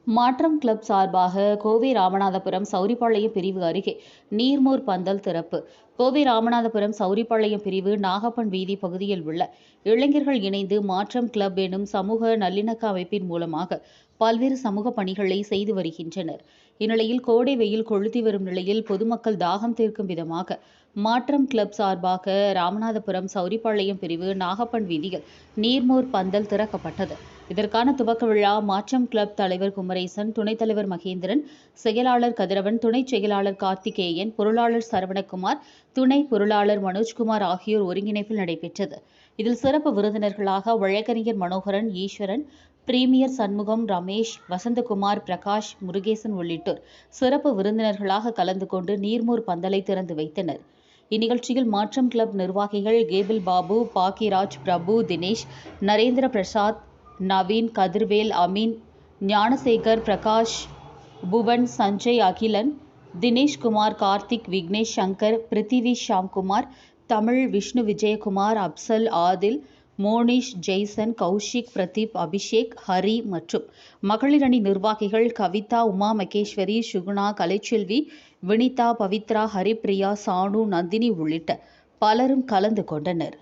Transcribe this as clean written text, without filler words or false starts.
மாற்றம் கிளப் சார்பாக கோவை ராமநாதபுரம் சௌரிபாளையம் பிரிவு அருகே நீர்மோர் பந்தல் திறப்பு. கோவை ராமநாதபுரம் சௌரிபாளையம் பிரிவு நாகப்பன் வீதி பகுதியில் உள்ள இளைஞர்கள் இணைந்து மாற்றம் கிளப் எனும் சமூக நல்லிணக்க அமைப்பின் மூலமாக பல்வேறு சமூக பணிகளை செய்து வருகின்றனர். இந்நிலையில் கோடை வெயில் கொளுத்தி வரும் நிலையில் பொதுமக்கள் தாகம் தீர்க்கும் விதமாக மாற்றம் கிளப் சார்பாக ராமநாதபுரம் சௌரிபாளையம் பிரிவு நாகப்பன் வீதியில் நீர்மோர் பந்தல் திறக்கப்பட்டது. இதற்கான துவக்க விழா மாற்றம் கிளப் தலைவர் குமரேசன், துணைத் தலைவர் மகேந்திரன், செயலாளர் கதிரவன், துணை செயலாளர் கார்த்திகேயன், பொருளாளர் சரவணகுமார், துணை பொருளாளர் மனோஜ்குமார் ஆகியோர் ஒருங்கிணைப்பில் நடைபெற்றது. இதில் சிறப்பு விருந்தினர்களாக வழக்கறிஞர் மனோகரன், ஈஸ்வரன், பிரீமியர் சண்முகம், ரமேஷ், வசந்தகுமார், பிரகாஷ், முருகேசன் உள்ளிட்டோர் சிறப்பு விருந்தினர்களாக கலந்து கொண்டு நீர்மோர் பந்தலை திறந்து வைத்தனர். இந்நிகழ்ச்சியில் மாற்றம் கிளப் நிர்வாகிகள் கேபிள் பாபு, பாக்கியராஜ், பிரபு, தினேஷ், நரேந்திர பிரசாத், நவீன், கதிர்வேல், அமீன், ஞானசேகர், பிரகாஷ், புவன், சஞ்சய், அகிலன், தினேஷ்குமார், கார்த்திக், விக்னேஷ், சங்கர், பிருத்திவி, ஷாம்குமார், தமிழ், விஷ்ணு விஜயகுமார், அப்சல், ஆதில், மோனிஷ், ஜெய்சன், கௌஷிக், பிரதீப், அபிஷேக், ஹரி மற்றும் மகளிர் அணி நிர்வாகிகள் கவிதா, உமா மகேஸ்வரி, சுகுணா, கலைச்செல்வி, வினிதா, பவித்ரா, ஹரிப்பிரியா, சானு, நந்தினி உள்ளிட்ட பலரும் கலந்து கொண்டனர்.